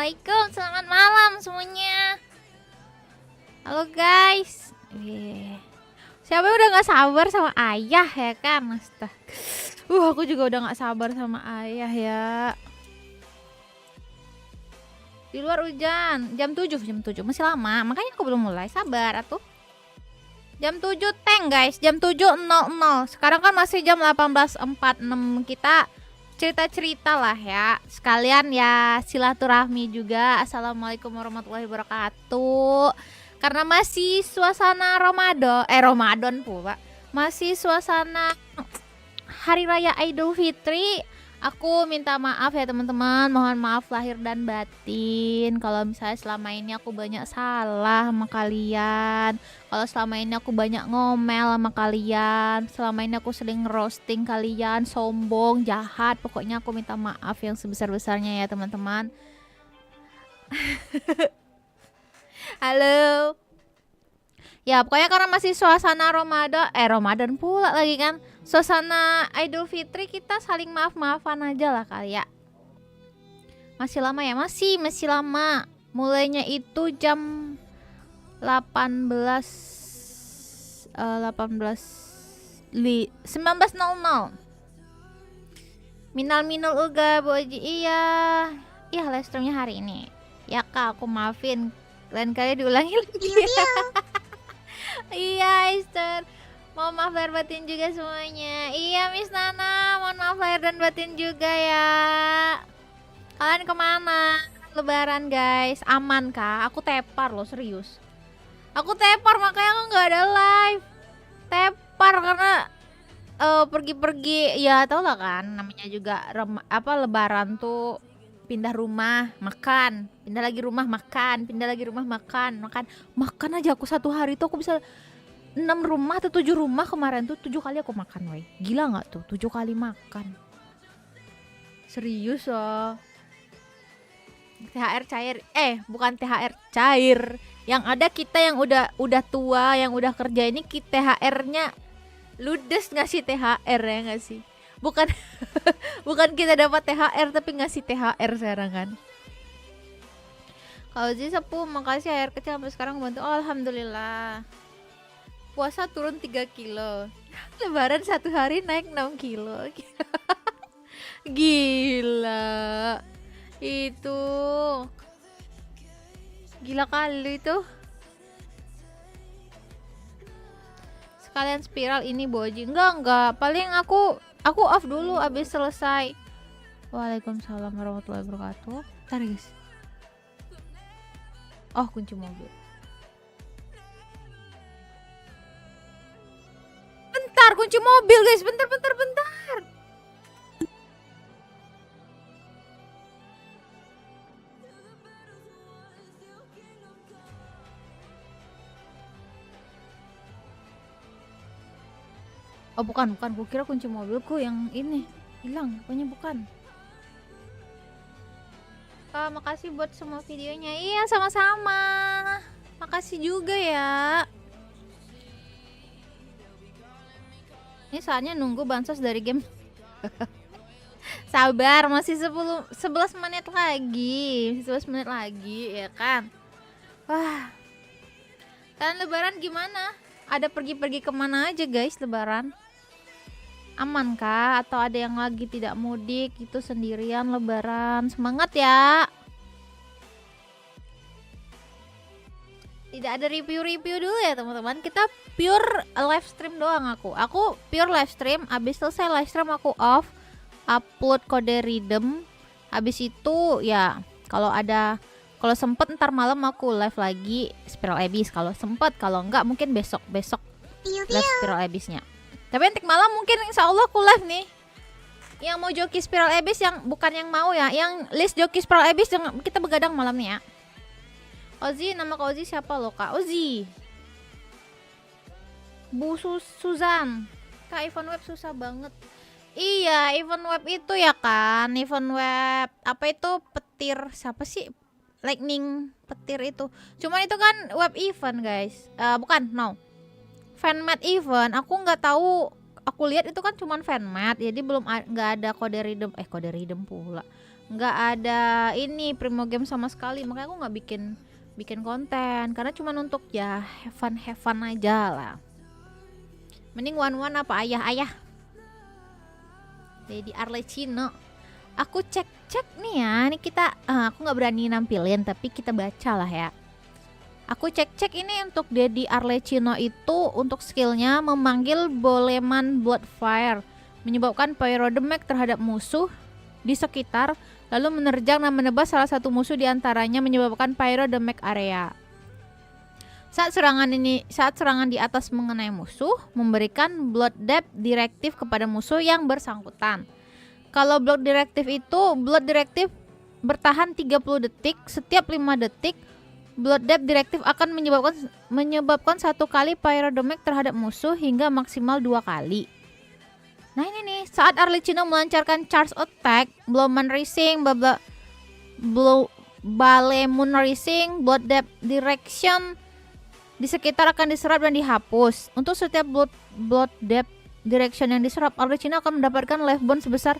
Assalamualaikum, selamat malam semuanya. Halo guys. Siapa yang udah gak sabar sama ayah ya kan? Aku juga udah gak sabar sama ayah ya. Di luar hujan, jam 7 masih lama, makanya aku belum mulai. Sabar atuh. Jam 7 teng guys, jam 7.00. Sekarang kan masih jam 18.46. Kita cerita-cerita lah ya. Sekalian ya silaturahmi juga. Assalamualaikum warahmatullahi wabarakatuh. Karena masih suasana Ramadan pula. Masih suasana Hari Raya Idul Fitri. Aku minta maaf ya teman-teman, mohon maaf lahir dan batin kalau misalnya selama ini aku banyak salah sama kalian, kalau selama ini aku banyak ngomel sama kalian, selama ini aku sering roasting kalian, sombong, jahat, pokoknya aku minta maaf yang sebesar-besarnya ya teman-teman. Halo. Ya pokoknya karena masih suasana Ramadan pula lagi kan. Suasana Idul Fitri, kita saling maaf-maafan aja lah kali ya. Masih lama ya? Masih lama. Mulainya itu jam 19.00. Minal uga boji. Iya live streamnya hari ini. Ya kak, aku maafin. Lain kali diulangi lagi. Iya Esther, mohon maaf lahir batin juga semuanya. Iya Miss Nana, mohon maaf lahir dan batin juga ya. Kalian kemana lebaran guys? Aman kah? Aku tepar loh, serius. Aku tepar makanya aku nggak ada live. Tepar karena pergi-pergi ya, tau lah kan, namanya juga lebaran tuh pindah rumah makan, pindah lagi rumah makan, pindah lagi rumah makan aja. Aku satu hari tuh aku bisa 6 rumah atau 7 rumah kemarin tuh, 7 kali aku makan woy. Gila nggak tuh 7 kali makan, serius loh. THR cair, bukan THR cair, yang ada kita yang udah tua, yang udah kerja ini, THR-nya ludes ngasih THR ya nggak sih? Bukan bukan kita dapat THR tapi ngasih THR sekarang kan. Kalau Zi sepuh, makasih air kecil sampai sekarang bantu. Oh, alhamdulillah. Puasa turun 3 kilo. Lebaran 1 hari naik 6 kilo. Gila. Itu gila kali itu. Sekalian spiral ini boji. Enggak. Paling aku off dulu abis selesai. Waalaikumsalam warahmatullahi wabarakatuh. Bentar guys. Oh, kunci mobil. Bentar, kunci mobil guys. Bentar. Oh bukan, gue kira kunci mobilku yang ini hilang, pokoknya bukan. Makasih buat semua videonya. Iya sama-sama, makasih juga ya. Ini saatnya nunggu bansos dari game. Sabar, masih 11 menit lagi, 11 menit lagi ya kan. Wah, kalian lebaran gimana? Ada pergi-pergi kemana aja guys lebaran? Aman kah? Atau ada yang lagi tidak mudik itu sendirian lebaran? Semangat ya. Tidak ada review-review dulu ya teman-teman. Kita pure live stream doang aku pure live stream. Habis selesai live stream aku off, upload kode redeem. Habis itu ya kalau sempet ntar malam aku live lagi Spiral Abyss kalau sempet, kalau enggak mungkin besok live Spiral Abyss-nya. Tapi nanti malam mungkin insya Allah aku live nih. Yang mau joki Spiral Abyss, yang bukan yang mau ya, yang list joki Spiral Abyss yang kita begadang malam nih ya. Ozi, nama Kak Ozi siapa lo Kak Ozi? Bu Suzan. Kak event web susah banget. Iya, event web itu ya kan, event web apa itu petir siapa sih? Lightning petir itu. Cuman itu kan web event guys. Bukan, no. Fanmade event. Aku nggak tahu. Aku lihat itu kan cuman fanmade. Jadi belum nggak ada kode redeem pula. nggak ada ini Primo Game sama sekali, makanya aku nggak bikin konten karena cuman untuk ya have fun aja lah. Mending one apa ayah jadi Arlecchino. Aku cek nih ya, ini kita aku nggak berani nampilin tapi kita baca lah ya. Aku cek ini untuk Dedi Arlecchino itu untuk skillnya memanggil boleman bloodfire, menyebabkan pyrodemic terhadap musuh di sekitar, lalu menerjang dan menebas salah satu musuh di antaranya menyebabkan pyrodemic area. Saat serangan di atas mengenai musuh, memberikan blood depth direktif kepada musuh yang bersangkutan. Kalau blood directive bertahan 30 detik, setiap 5 detik blood depth directive akan menyebabkan 1 kali pyrodemic terhadap musuh hingga maksimal 2 kali. Nah ini nih, saat Arlecchino melancarkan charge attack, Blowman Rising, Balemun Rising, blood depth direction di sekitar akan diserap dan dihapus. Untuk setiap blood depth direction yang diserap, Arlecchino akan mendapatkan life bond sebesar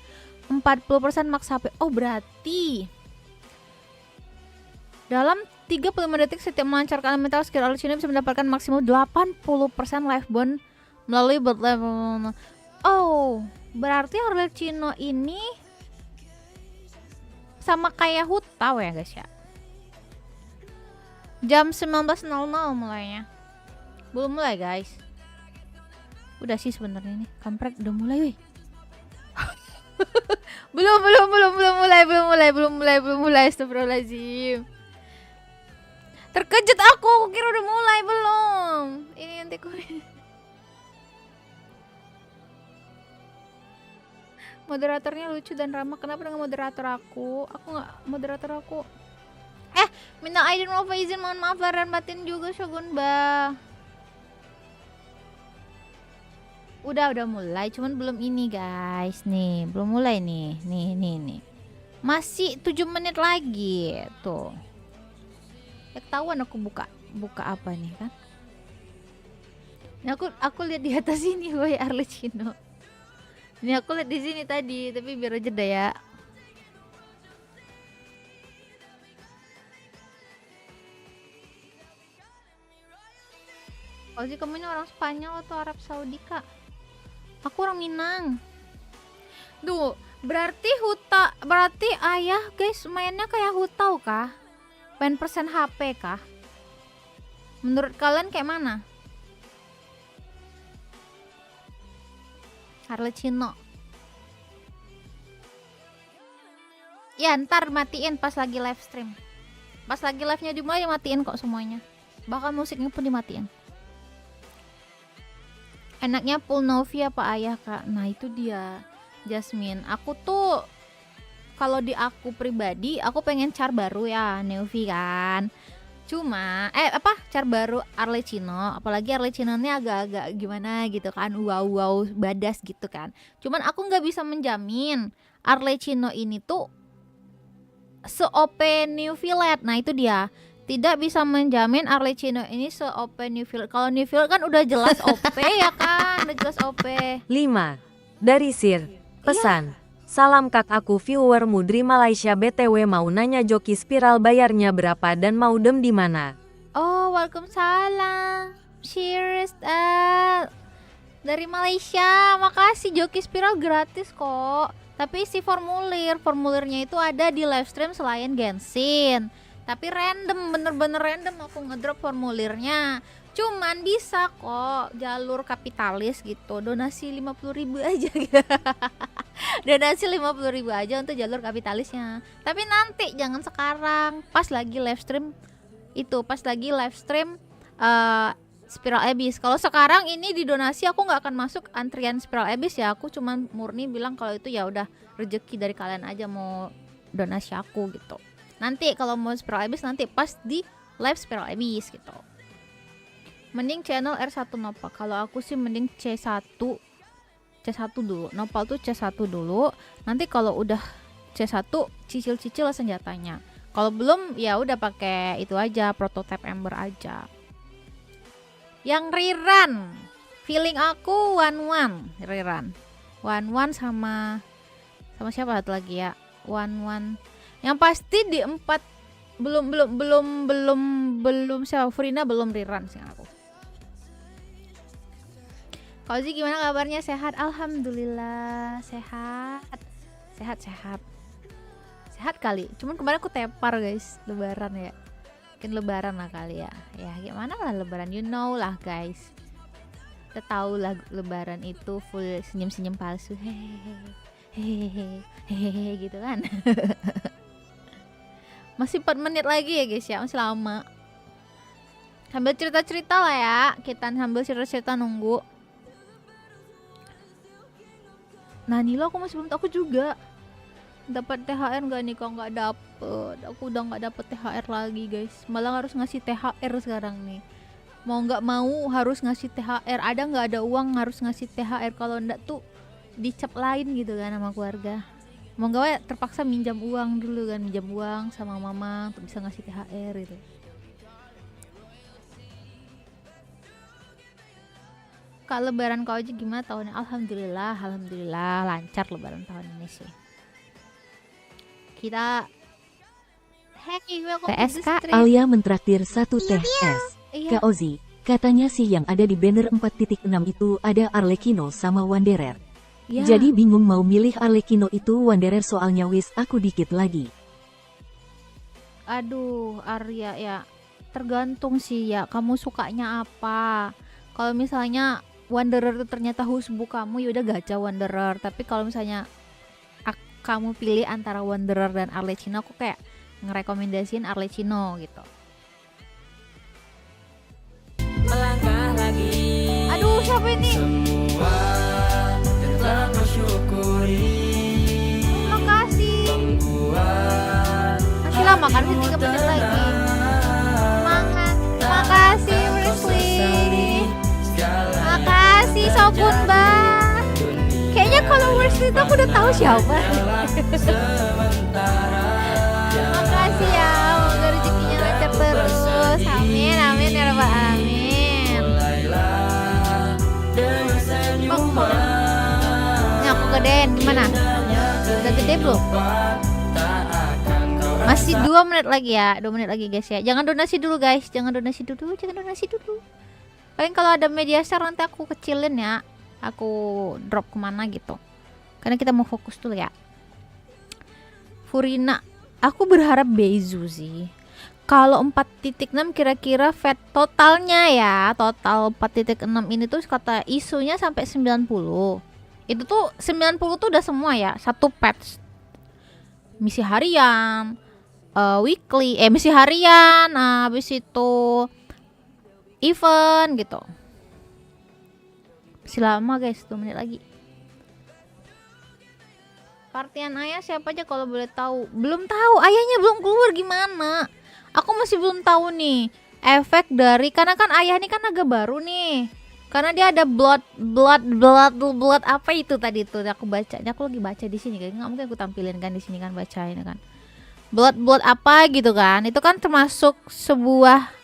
40% max HP. Oh berarti dalam 35 detik setiap melancarkan elemental skill, Arlecchino bisa mendapatkan maksimal 80% life bond melalui blood level. Oh berarti Arlecchino ini sama kayak Hutau ya guys ya. Jam 19.00 mulainya. Belum mulai guys. Udah sih sebenarnya nih. Kampret udah mulai weh. belum mulai. Astagfirullahaladzim. Terkejut aku kira udah mulai belum. Ini nanti aku moderatornya lucu dan ramah. Kenapa dengan moderator aku? Moderator aku. Minta izin mohon maaf lahir dan batin juga Shogun Ba. Udah mulai, cuman belum ini guys. Nih, belum mulai nih. Nih. Masih 7 menit lagi tuh. Ya ketahuan aku buka apa nih kan. Nah, aku lihat di atas ini woi Arlecchino. Ini aku lihat di sini tadi, tapi biar aja deh ya. Oh sih kamu ini orang Spanyol atau Arab Saudi kak? Aku orang Minang. Duh, berarti ayah guys mainnya kayak Hutau kah? Main persen HP kah? Menurut kalian kayak mana? Arlecchino. Ya ntar matiin pas lagi live stream. Pas lagi live-nya dimulai dimatiin kok semuanya. Bahkan musiknya pun dimatiin. Enaknya full Novi apa ayah kak? Nah itu dia Jasmine. Aku tuh kalau di aku pribadi aku pengen char baru ya Novi kan. Cuma char baru Arlecchino. Apalagi Arlecchino ini agak-agak gimana gitu kan. Wow badas gitu kan. Cuman aku nggak bisa menjamin Arlecchino ini tuh se-OP Novi LED. Nah itu dia. Tidak bisa menjamin Arlecchino ini se-OP Novi. Kalau Novi kan udah jelas OP ya kan, udah jelas OP. 5. Dari Sir. Pesan. Iya. Salam kak, aku viewer Mudri Malaysia BTW mau nanya joki spiral bayarnya berapa dan mau dem di mana? Oh, waalaikumsalam. Cheers dari Malaysia. Makasih, joki spiral gratis kok. Tapi isi formulirnya itu ada di live stream selain Genshin. Tapi random, bener-bener random aku ngedrop formulirnya. Cuman bisa kok jalur kapitalis gitu. Donasi 50.000 aja gitu. Donasi 50.000 aja untuk jalur kapitalisnya. Tapi nanti jangan sekarang. Pas lagi live stream Spiral Abyss. Kalau sekarang ini di donasi aku nggak akan masuk antrian Spiral Abyss ya. Aku cuman murni bilang kalau itu ya udah rezeki dari kalian aja mau donasi aku gitu. Nanti kalau mau Spiral Abyss nanti pas di live Spiral Abyss gitu. Mending channel R1 Nopal. Kalau aku sih mending C1 dulu. Nopal tuh C1 dulu. Nanti kalau udah C1 cicil-cicil senjatanya. Kalau belum ya udah pakai itu aja, prototype Ember aja. Yang rerun. Feeling aku 1-1 rerun. 1-1 sama siapa satu lagi ya? one. Yang pasti di 4 belum siapa Frina belum rerun sih aku. Kauzi gimana kabarnya? Sehat? Alhamdulillah sehat. Sehat kali. Cuman kemarin aku tepar guys, lebaran ya. Mungkin lebaran lah kali ya. Ya gimana lah lebaran, you know lah guys. Kita tahu lah lebaran itu full senyum-senyum palsu. Hehehe gitu kan. Masih 4 menit lagi ya guys ya, masih lama. Sambil cerita-cerita lah ya, kita sambil cerita-cerita nunggu. Nah Nilo aku masih belum tahu, aku juga dapat THR nggak nih? Kok nggak dapet, aku udah nggak dapet THR lagi guys, malah harus ngasih THR sekarang nih. Mau nggak mau harus ngasih THR, ada nggak ada uang harus ngasih THR, kalau ndak tuh dicap lain gitu kan sama keluarga. Mau nggak ya terpaksa minjam uang dulu kan, minjam uang sama mama untuk bisa ngasih THR gitu. Kak lebaran kau aja gimana tahunnya? Alhamdulillah lancar lebaran tahun ini sih. Kita welcome PS to the Kak stream. Alia mentraktir 1 teh es. Iya. Kak Ozi, katanya sih yang ada di banner 4.6 itu ada Arlecchino sama Wanderer. Ya. Jadi bingung mau milih Arlecchino itu Wanderer soalnya wis aku dikit lagi. Aduh Arya ya, tergantung sih ya kamu sukanya apa. Kalau misalnya Wanderer itu ternyata husbu kamu, ya udah gacha Wanderer. Tapi kalau misalnya kamu pilih antara Wanderer dan Arlecchino, aku kayak ngerekomendasiin Arlecchino gitu. Melangkah lagi. Aduh siapa ini? Semua telah bersyukuri. Makasih. Masih lama kan, masih 3 menit lagi. Semangat. Makasih Wesley. Makasih Sopunba. Kayaknya kalau Wesley itu aku udah tahu siapa. Makasih ya, semoga rezekinya lancar terus. Amin ya rabbal alamin. Ini aku gedein gimana? Udah gede belum? Masih 2 menit lagi ya, 2 menit lagi guys ya. Jangan donasi dulu guys, jangan donasi dulu. Paling kalau ada media share nanti aku kecilin ya, aku drop kemana gitu. Karena kita mau fokus dulu ya. Furina, aku berharap Beizu sih. Kalau 4.6 kira-kira fat totalnya ya, total 4.6 ini tuh kata isunya sampai 90. Itu tuh 90 tuh udah semua ya, satu patch. Misi harian, misi harian, habis itu event gitu. Masih lama guys, 2 menit lagi. Partian ayah siapa aja kalau boleh tahu? Belum tahu, ayahnya belum keluar gimana? Aku masih belum tahu nih efek dari, karena kan ayah ini kan agak baru nih. Karena dia ada blood apa itu tadi tuh aku baca. Aku lagi baca di sini kan, nggak mungkin aku tampilin kan di sini kan, bacain kan. Blood apa gitu kan? Itu kan termasuk sebuah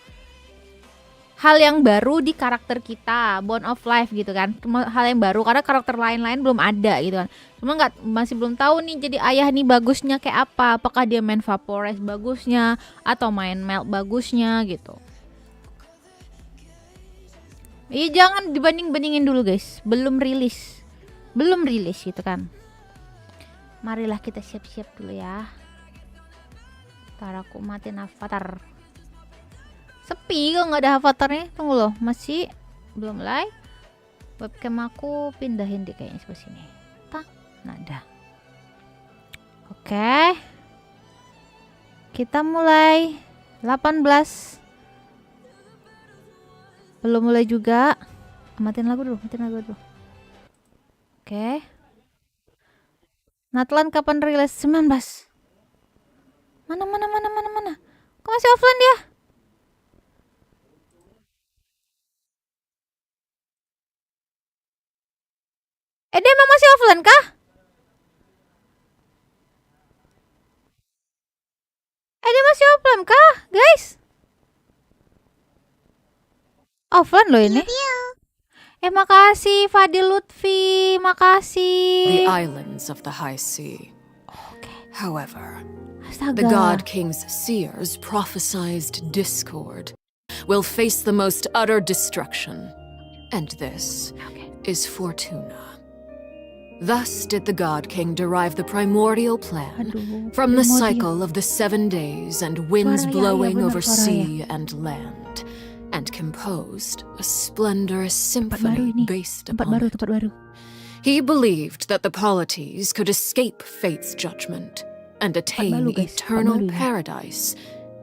hal yang baru di karakter kita, Bond of Life gitu kan. Hal yang baru karena karakter lain-lain belum ada gitu kan. Cuma masih belum tahu nih jadi ayah nih bagusnya kayak apa. Apakah dia main Vaporize bagusnya atau main Melt bagusnya gitu. Jangan dibanding-bandingin dulu guys. Belum rilis gitu kan. Marilah kita siap-siap dulu ya. Ntar aku matiin avatar. Sepi kok nggak ada avatarnya. Tunggu loh, masih belum mulai. Webcam aku pindahin deh kayaknya sebelah sini. Nada. Oke. Kita mulai 18. Belum mulai juga. Matiin lagu dulu. Oke. Natlan kapan rilis? 19. Mana? Kok masih offline dia? Dia emang masih offline kah? Dia masih offline kah, guys? Offline loh ini. Makasih Fadil Lutfi, makasih. The islands of the high sea. Oke. However, Astaga. the God King's seers prophesized discord will face the most utter destruction. And this is Fortuna. Thus did the God King derive the primordial plan Aduh, from the primordial. cycle of the 7 days and winds Suara ya, blowing iya benar, over suara sea and land, and composed a splendorous Tempat baru symphony ini. based Tempat upon baru, it. tempat baru. He believed that the polities could escape fate's judgment and attain baru, guys. Tempat eternal baru ini. paradise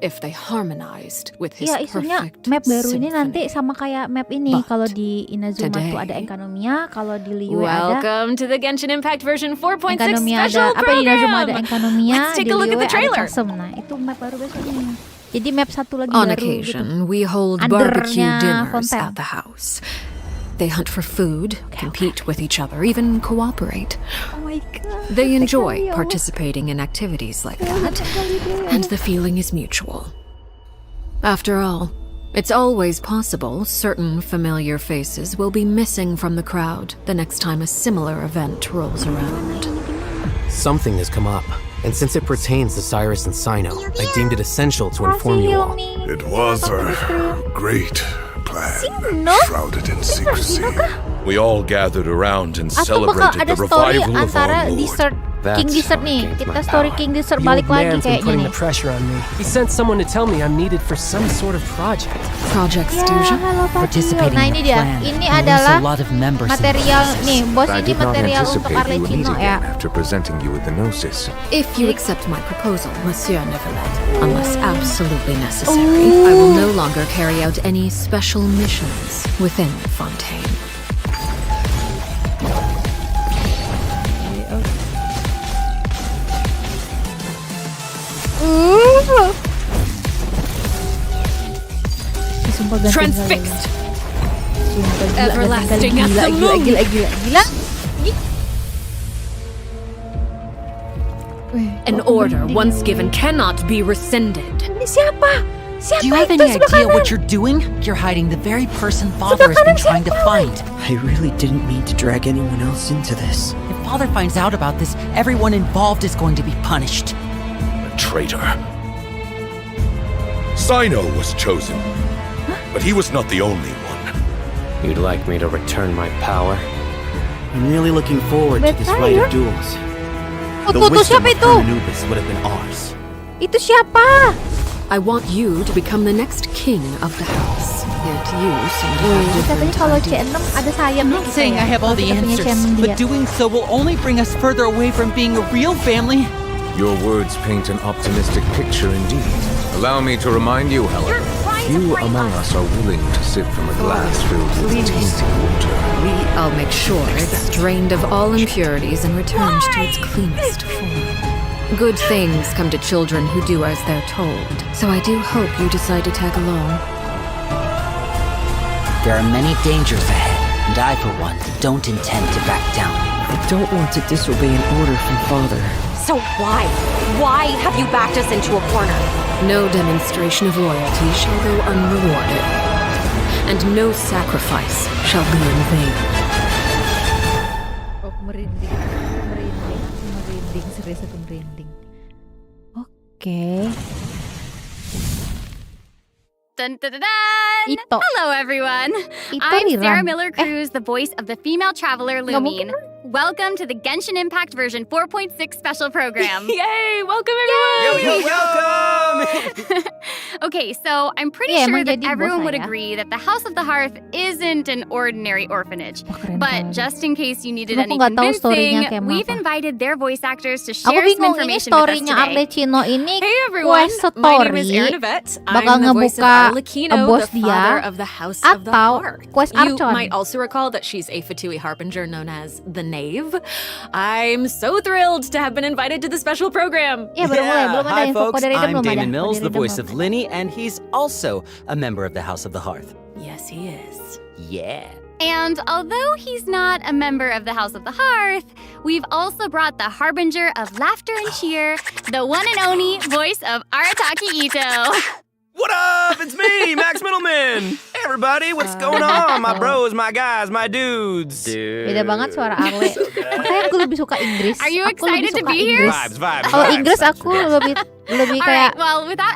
if they harmonized with his Iya, isunya perfect map baru ini nanti symphony. sama kayak map ini. But Kalau di Inazuma tuh today- ada Enkanomiya, kalau di Liyue ada Welcome to the Genshin Impact version 4.6 Enkanomiya, ada special apa di Inazuma ada program. Enkanomiya, Let's take di a look at Liyue the ada trailer. Kasem. Nah, itu map baru besok ini. Jadi map satu lagi On baru gitu. occasion, we hold Undernya barbecue dinners Fantech. at the house. They hunt for food, compete with each other, even cooperate. Oh my god. They enjoy Sekali, ya Allah. participating in activities like Ya Allah, that, sekali deh. and the feeling is mutual. After all, it's always possible certain familiar faces will be missing from the crowd the next time a similar event rolls around. Something has come up, and since it pertains to Cyrus and Cyno, I deemed it essential to inform you all. It was a great plan, Cyno? shrouded in secrecy. We all gathered around and Atau bakal celebrated ada the story revival of antara our Lord. dessert That's King Dessert how I nih. came to Kita my story power. King Dessert The balik old lagi man's been kayaknya putting nih. the pressure on me. He sent someone to tell me I'm needed for some sort of project. Project Ya, Studio? halo Pak Tio. Participating Nah, in ini the dia. plan Ini moves adalah a lot of members in the material process. nih. Bos I ini did not material untuk anticipate you would meet Arlecchino again ya. after presenting you with the Gnosis. If you accept my proposal, Monsieur Neverlet, unless absolutely necessary, I will no longer carry out any special missions within Fontaine. Sumpah ganteng Transfixed. kali. Sumpah gila, Everlasting ganteng kali. at the Gila, moon. gila. An order once given cannot be rescinded. Ini siapa? Siapa Do you have itu any sebelah idea kanan? what you're doing? You're hiding the very person Father has been trying to find. I really didn't mean to drag anyone else into this. If Father finds out about this, everyone involved is going to be punished. A traitor. Cyno was chosen, but he was not the only one. You'd like me to return my power? I'm really looking forward to this Better. rite of duels. The Tuh, wisdom siapa of itu? Anubis would have been ours. Itu siapa? I want you to become the next king of the house. Yet you seem to have Katanya different kalau ideas. C6 ada sayapnya. I'm not saying I have all the answers, but doing so will only bring us further away from being a real family. Your words paint an optimistic picture indeed. Allow me to remind you, however, few among us are willing to sip from a glass filled with tainted water. I'll make sure it's drained of all impurities and returned to its cleanest form. Good things come to children who do as they're told, so I do hope you decide to tag along. There are many dangers ahead, and I, for one, don't intend to back down. I don't want to disobey an order from Father. So why? Why have you backed us into a corner? No demonstration of loyalty shall go unrewarded, and no sacrifice shall be in vain. Oh, merinding, serius aku merinding. Oke. Dun, dun, dun, dun. Ito. Hello, everyone. Ito I'm Riran. Sarah Miller Cruz, the voice of the female traveler Nggak mungkin. Lumine. Welcome to the Genshin Impact version 4.6 special program. Yay! Welcome everyone! Welcome! Okay, so I'm pretty Iya, sure emang that jadi everyone bos would saya. agree that the House of the Hearth isn't an ordinary orphanage. Wah, keren But banget. just in case you needed Cuma any aku nggak tahu story-nya convincing, kayak we've apa. invited their voice actors to Aku share some bingung, ini information with us story-nya today. Arlecchino ini Hey everyone, quest my name story is Ernavette. bakal I'm the voice of ngebuka Arlecchino, bos the father dia of the House of the atau Hearth. quest You Archon. might also recall that she's a Fatui harbinger known as the Knave. I'm so thrilled to have been invited to the special program. Iya, belum mulai, belum ada Hi info folks, kode redeem I'm belum ada. Damon Mills, Kode the redeem voice belum of Linny, and he's also a member of the House of the Hearth. Yes, he is. Yeah. And although he's not a member of the House of the Hearth, we've also brought the harbinger of laughter and cheer, the one and only voice of Arataki Ito. What up? It's me, Max Middleman. everybody, what's going on? My bros, my guys, my dudes. Beda banget suara Arle. Makanya aku lebih suka Inggris. Are you Aku lebih excited to suka be here? Vibes, vibes. Kalau Inggris aku lebih kayak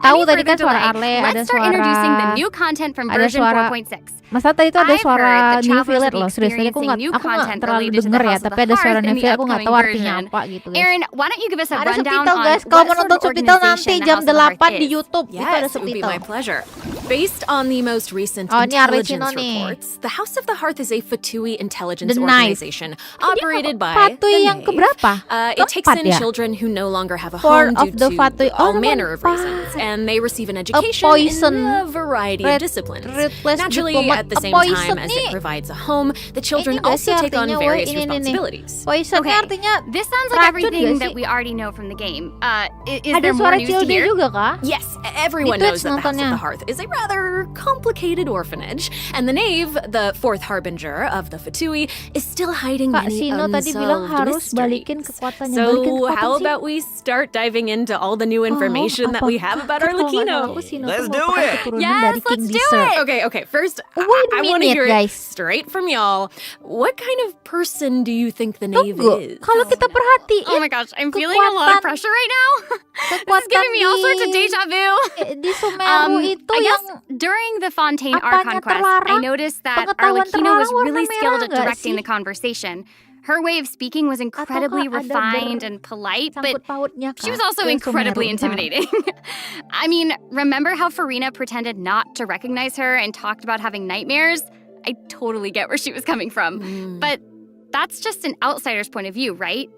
tahu tadi kan suara Arle, ada let's start introducing the suara new content from ada version suara 4.6. Masa tadi itu ada I've suara heard that New travelers Filler will be loh, serius tadi aku experiencing new nggak content terlalu related to denger the ya, House of tapi the ada suara Hearth in New the Filler, aku nggak tahu upcoming artinya version. apa gitu guys. Aaron, why don't you give us a Ada rundown subtitle on guys, kalau mau what nonton sort of subtitle nanti organization the jam House of the Hearth 8 di is? YouTube, itu ada Yes, it would be subtitle. my pleasure. Based on the most recent Oh, ini intelligence Arlecchino nih. reports, the House of the Hearth is a Fatui intelligence The Knife. organization operated by Fatui the yang Knave. keberapa? It takes Keempat in ya? children who no longer have a Four home of the due to Fatui. all Oh, manner of keempat. reasons, and they receive an education poison. in a variety of disciplines. Naturally, at the same time as it provides a home, the children Ini gak sih also take on artinya, various ini. responsibilities. Poison Okay, artinya this sounds like racun everything gak that sih? we already know from the game. Is Ada there more suara news to Cilde hear? juga kah? Yes, everyone Di knows Twitch that the House of nontonnya. the Hearth is a rather complicated orphanage, and the Knave, the fourth harbinger of the Fatui, is still hiding Kak many Cyno tadi bilang unsolved harus mysteries. balikin kekuatannya. Balikin So kekuatan how sih. about we start diving into all the new information that we have about Arlecchino? Let's do it. Yes, let's do it. Okay. First, Wait I a want to minute, hear it guys. straight from y'all. What kind of person do you think the Knave is? Kalau kita perhatiin, Oh my gosh, I'm feeling a lot of pressure right now. This is giving me all sorts of deja vu. Di Sumeru itu I guess yang during the Fontaine apanya Archon quest, I terlarang, noticed that pengetahuan Arlecchino was terlarang really warna skilled at merah nggak directing sih? the conversation. Her way of speaking was incredibly Ataukah ada refined and polite, but sangkut pautnya she was kah also ke incredibly Sumeru ntar? intimidating. I mean, remember how Farina pretended not to recognize her and talked about having nightmares? I totally get where she was coming from. But that's just an outsider's point of view, right?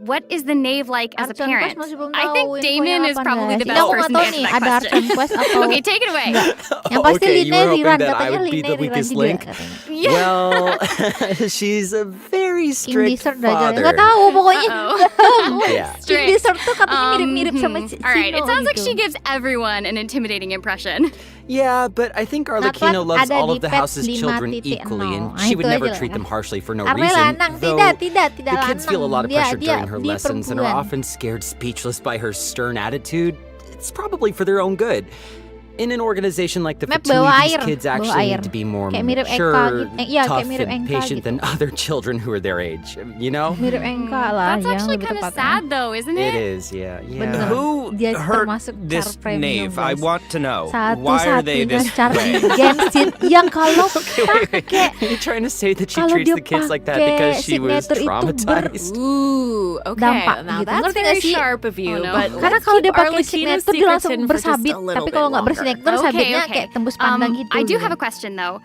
What is the Knave like as a Archon parent? Quest masih belum I tahu think infonya Damon is apa, probably guys. the Ini best aku person nggak to tahu answer nih, that ada Archon question. Quest atau Okay, take it away. yang pasti Okay, you Line were hoping Riran, that I katanya would be Line the Riran weakest juga link? katanya. Well, she's a very King strict Desert dah jalan. father. Nggak tahu pokoknya. Yeah. King Desert tuh katanya mirip-mirip sama Cyno All right, it sounds like gitu. she gives everyone an intimidating impression. Yeah, but I think Arlecchino Nathan loves ada all di of the patch house's children 5.0. equally, and Nah, she would itu never aja treat lah. them harshly for no Arle reason. lanang, Though tidak the kids feel a lot of lanang. pressure during her Dia lessons and are perempuan. often scared speechless by her stern attitude. It's probably for their own good. In an organization like the Map Fatui, bawah these air, kids bawah actually air. need to be more Kayak mirip Eka mature, gitu. Iya, kayak tough, mirip and Eka patient gitu. than other children who are their age. You know? Mirip Enka lah That's yang actually lebih kind of tepatnya. sad though, isn't It it? is, yeah. Bener. Who Dia hurt termasuk this char premium, Knave? I guys. want to know. Why are they Satu-satunya this char way? Genshin yang kalau pakai Are you trying to say that she kalau treats dia the kids like that pakai because she was signature itu traumatized? Ooh, okay. dampak Now gitu. that's Ngerti nggak very sih? sharp of you, Oh, no. but Karena let's kalau keep dia pakai Arlecchino's signature dia secrets langsung hidden for just bersabit, a little tapi bit kalau nggak longer. bersignature sabitnya Okay. kayak tembus pandang gitu. I do gitu. have a question though.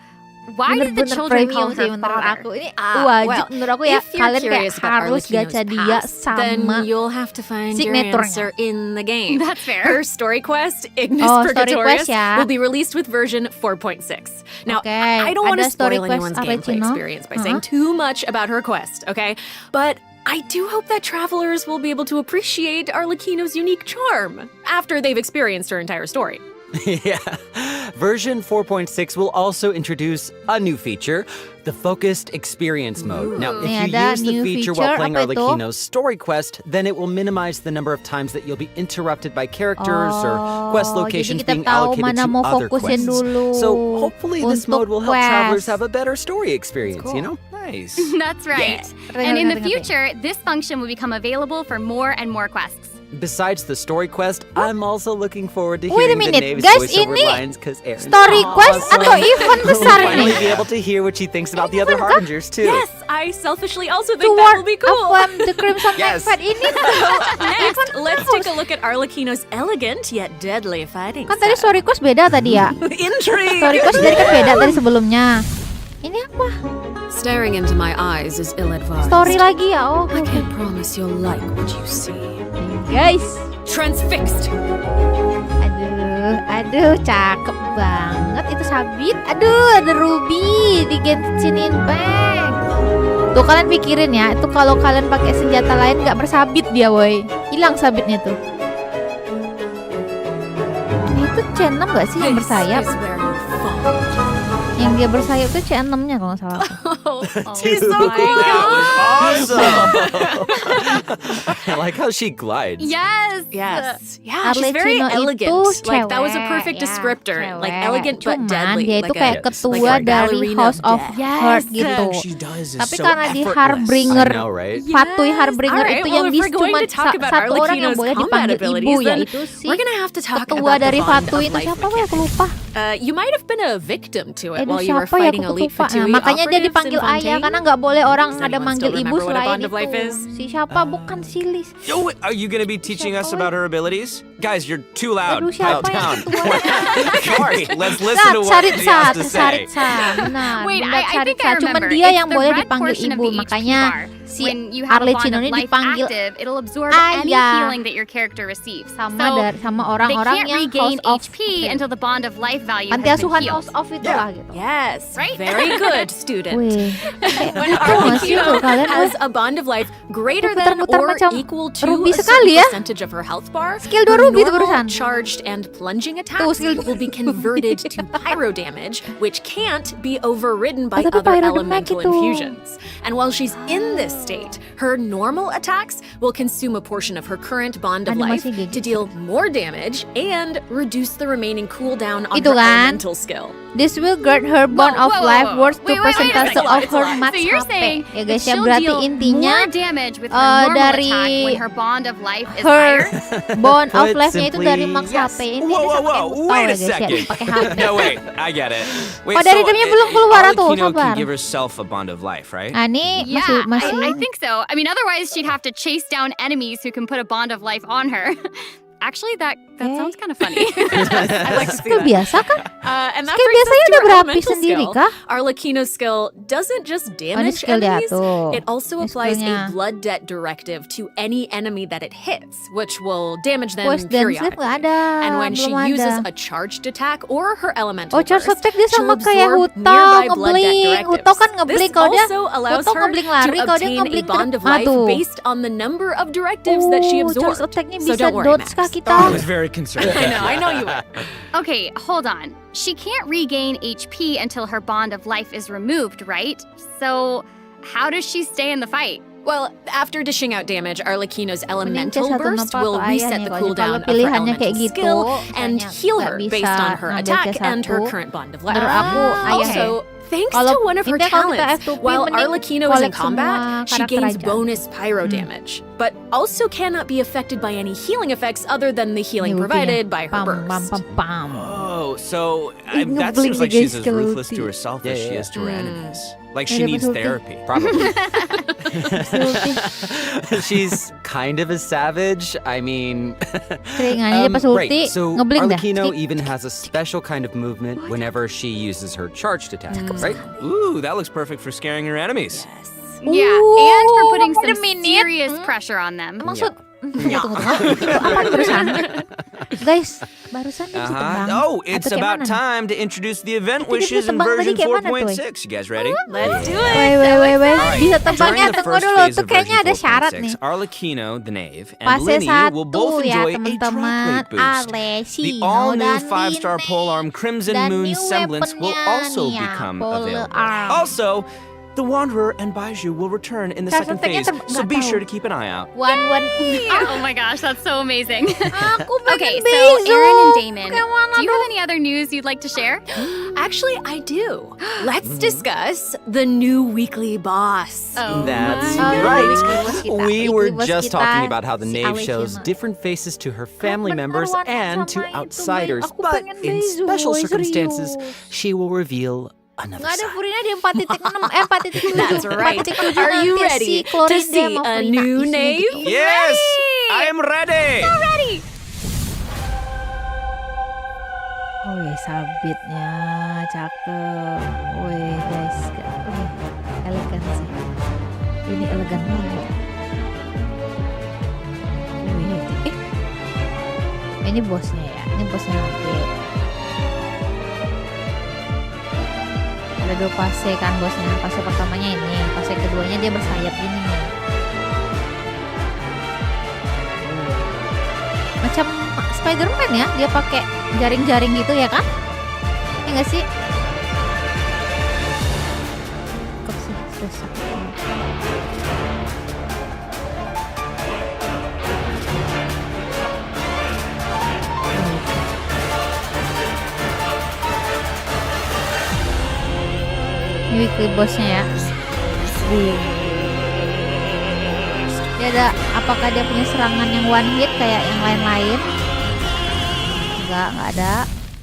Why did the Bener-bener children call premium sih her menurut father? aku. Ini well, wajib menurut aku ya, if you're kalian kayak curious about harus Arlecchino's gacha dia past, then sama you'll have to find your signaturenya. answer in the game. That's fair. Her story quest, Ignis Oh, story Purgatorius, quest ya. will be released with version 4.6. Now, Okay, I don't want to ada story spoil quest anyone's gameplay Arlecchino. experience by saying too much about her quest, okay? But I do hope that travelers will be able to appreciate Arlecchino's unique charm after they've experienced her entire story. Yeah. Version 4.6 will also introduce a new feature, the Focused Experience Mode. Now, if Nih, you ada use the new feature while feature, playing apa itu? Arlecchino's story quest, then it will minimize the number of times that you'll be interrupted by characters or quest locations jadi kita being tahu allocated mana to mau other fokusin quests. dulu So hopefully this untuk mode will help travelers quest. have a better story experience, you know? Nice. That's right. And in the future, this function will become available for more and more quests. Besides the story quest, I'm also looking forward to Wait a hearing the minute, Knave's guys, voiceover ini lines because Aaron's story quest awesome. atau event besar We'll finally ini? be able to hear what she thinks about the other Harbingers too. Yes, I selfishly also think that will be cool. The Crimson Yes. Nightfat ini Next, let's take a look at Arlecchino's elegant yet deadly fighting kan tadi style. story quest beda tadi ya. Intrigue! Story quest tadi kan beda tadi sebelumnya. Ini apa? Staring into my eyes is ill-advised. Story lagi ya? Oh, I can't promise you'll like what you see. guys. Transfixed. Aduh, cakep banget itu sabit. Aduh, ada Ruby di Genshin Impact. Tuh kalian pikirin ya, itu kalau kalian pakai senjata lain nggak bersabit dia, woi. Hilang sabitnya tuh. Itu channel nggak sih yang bersayap? This is where you fall. Yang yang dia bersayap tuh C6-nya kalau nggak salah. She's so cool. That was awesome. I like how she glides. Yes. Yeah, she's very Arlecchino elegant. itu Like that was a cewek, perfect ya, descriptor. Like cewek. elegant but Cuman deadly. dia itu like kayak a, ketua like a dari ballerina House of death. Hurt gitu. She does is Tapi so karena di effortless. Harbinger, I know, right? Fatui Harbinger Alright, itu well, yang if we're bisa going cuma to talk about satu orang yang Arlecchino's boleh combat dipanggil abilities, ibu, then yaitu si we're gonna have to talk ketua about the dari bond Fatui of itu life siapa ya, aku lupa. You might have been a victim to it Aduh, while you were siapa ya, fighting aku elite lupa. Nah, Fatui makanya dia operatives dipanggil in ayah Fantech. karena nggak boleh orang Does ada anyone manggil still ibu remember what a selain bond of itu. life is? Si siapa bukan si Liz. Yo, are you gonna be teaching us about her abilities? Guys, you're too loud. Aduh, Pipe siapa yang down. ketua? Sorry, let's listen to what she has to say. Benar, Wait, Bunda I think I Caritza. Cuman remember. dia It's yang the boleh red dipanggil portion of ibu, the HP makanya bar. si When you have a bond Arlecchino of ini life dipanggil active, it'll absorb any ayah. healing that your character receives. sama orang-orang they can't yang regain House of HP until the bond of life value Panti has been asuhan healed. House of itu lah gitu. Yes, Right? very good, student. Wih, When Arlecchino has a bond of life greater than Putar-putar or macam equal to Ruby a certain sekali ya. percentage of her health bar, Skill her 2 Ruby itu normal, barusan. charged and plunging Tuh, attacks skill will be converted to pyro damage, which can't be overridden by tapi other pyro elemental damage itu. infusions. And while she's in this state, her normal attacks will consume a portion of her current bond of life Animasi to deal more damage and reduce the remaining cooldown on Itu her kan? elemental skill. This will grant her bond of life worth 2% Wait, of it's a her lot. max So you're HP. saying Ya guys ya, she'll berarti deal intinya more damage with her normal dari attack when her bond of life is her higher? bond of Put life-nya itu dari max simply, yes. HP. Ini Whoa, bisa whoa, pakai whoa, tahu wait ya a guys ya, second. pakai HP. No, wait, I get it. Wait, Oh, dari itemnya belum keluar tuh, Arlecchino sabar. can give herself a bond of life, right? Nah, ini Yeah, masih I think so. I mean, otherwise she'd have to chase down enemies who can put a bond of life on her. Actually, that sounds kind of funny. I like to see skill that. biasa kan? And that Skill brings us biasanya to udah her berapi elemental sendiri skill. kah? Arlecchino's skill doesn't just damage skill dia enemies, tuh. it also Ini applies skillnya. a blood debt directive to any enemy that it hits, which will damage them Voice dan sleep periodically. nggak ada. And when she belum uses ada. a charged attack or her elemental Oh, charge burst, attack dia she'll sama kayak absorb Hutong nearby blood debt ngeblink. directives. Hutong kan ngeblink This kalau dia also allows Hutong her ngeblink to lari kalau dia obtain a ngeblink bond of Ah, life tuh. based on the number of directives that she charge absorbed. attack-nya So bisa don't worry, dodge Max. kah kita? I was very concerned. I know you were. Okay, hold on. She can't regain HP until her bond of life is removed, right? So, how does she stay in the fight? Well, after dishing out damage, Arlecchino's elemental C1 burst apa will tuh reset ayahnya the kalau cooldown of her pilihannya kayak elemental gitu, skill and misalnya heal nggak her bisa based on her ngambil attack C1. and her current bond of life. Menurut aku Also, thanks Kalau to one of her intinya kalau kita talents, F2P while mending Arlecchino is in collect combat, semua she karakter gains aja. bonus pyro damage, but also cannot be affected by any healing effects other than the healing Ini provided ultinya. by her Pam, pam, burst. pam, pam. Oh, so Ih, that ngeblink seems like guys, she's as kalau ruthless ulti. to herself as she Yeah, is to her enemies. Like Ya, she dapat needs ulti. therapy. Probably. Ulti. She's kind of a savage. I mean, Keringannya dia pas ulti, right. So ngeblink dah. Arlecchino Skip. even has a special kind of movement whenever she uses her charged attack, right? Ooh, that looks perfect for scaring her enemies. Yeah, and for putting wait a some minute. serious pressure on them. Maksud tunggu. Apa barusan? Guys, barusan dia bisa terbang. Oh, it's Atau kayak about mana? time to introduce the event Itu dia wishes bisa in terbang tadi version kayak mana, Toy? 4.6. You guys ready? Let's do Wait. Alright, Bisa during terbangnya the tunggu first dulu. phase Tuh of kayaknya ada version syarat 4.6, nih. Arlecchino, the knave, and Fase Linny will 1 both ya enjoy a drop teman-teman. rate boost. The Arlecchino all-new dan 5-star Linny. polearm Crimson Dan Moon new Semblance will weaponnya also nih ya, become polearm. available. Also, the Wanderer and Baiju will return in the Charge second attack-nya phase, so nggak be tahu. sure to keep an eye out. One. Oh my gosh, that's so amazing. Aku Okay, pengen so besok. Aaron and Damon, Kemana do you have dong? any other news you'd like to share? Actually, I do. Let's discuss the new weekly boss. Oh. That's Oh, right. weekly boss kita. We Weekly were boss just kita, talking about how the si Knave shows Arlecchino. different faces to her family Bener, members Wan, and to sama itu, outsiders, Aku but pengen in Beizu, special boy, circumstances, serius. she will reveal another Nggak ada side. Furina di 4.6, 4.7. That's right. 4.7 Are you nanti ready si Chlorine to dia see mau a Furina, new isinya Knave? gitu. Yes, I am ready. Ready? Wih, sabitnya cakep. Wih, guys. Wih, elegan sih. Ini elegan banget. Wih, ini bosnya ya. Ini bosnya nanti. Ada 2 fase kan bosnya. Fase pertamanya ini, fase keduanya dia bersayap gini nih. Macam Spider-Man ya, dia pakai jaring-jaring gitu ya kan? Ya nggak sih? Desak. Ini weekly bossnya ya. Dia ada, apakah dia punya serangan yang one hit kayak yang lain-lain? Enggak ada.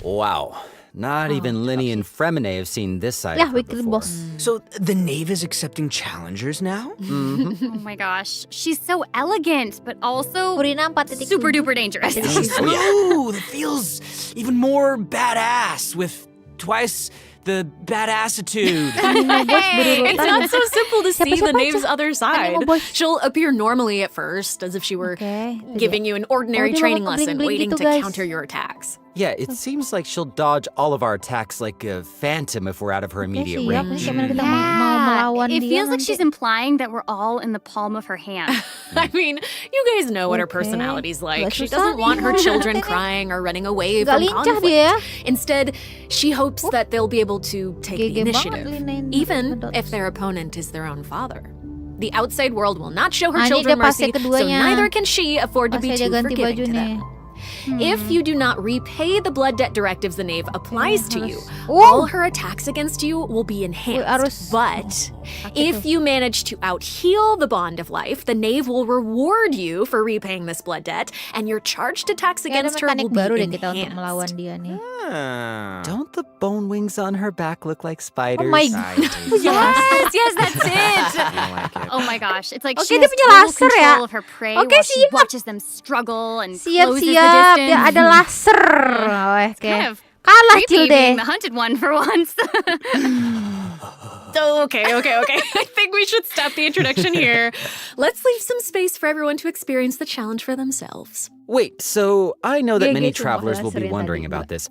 Wow. Not even Linny and Fremine have seen this side Yeah, of her weekly before. boss. So the knave is accepting challengers now? Oh my gosh, she's so elegant, but also Furina 4.7. super duper dangerous. She's smooth. It feels even more badass with twice the badassitude. It's not so simple to see the knave's other side. Animo boys. She'll appear normally at first, as if she were giving you an ordinary dia training mau lesson, ngebling-bling waiting gitu, to guys. counter your attacks. Yeah, it seems like she'll dodge all of our attacks like a phantom if we're out of her immediate range. It feels like she's implying that we're all in the palm of her hand. I mean, you guys know what her personality's like. She doesn't want her children crying or running away from conflict. Instead, she hopes that they'll be able to take the initiative, even if their opponent is their own father. The outside world will not show her children mercy, so neither can she afford to be too forgiving to them. If you do not repay the blood debt directives the knave applies to you, all her attacks against you will be enhanced. But if you manage to out-heal the bond of life, the knave will reward you for repaying this blood debt, and your charged attacks against her will be enhanced. Don't the bone wings on her back look like spiders? Oh my god. Yes, that's it. I like it. Oh my gosh, it's like Oke, she dia has punya total laser control ya? of her prey Oke, while she siap. watches them struggle and closes the Siap, distance. dia ada laser. Oke. Kind of Kalah creepy Cilde. being the hunted one for once. Okay. I think we should stop the introduction here. Let's leave some space for everyone to experience the challenge for themselves. Wait, so I know that Dia many gitu, travelers will be laserin wondering tadi about this.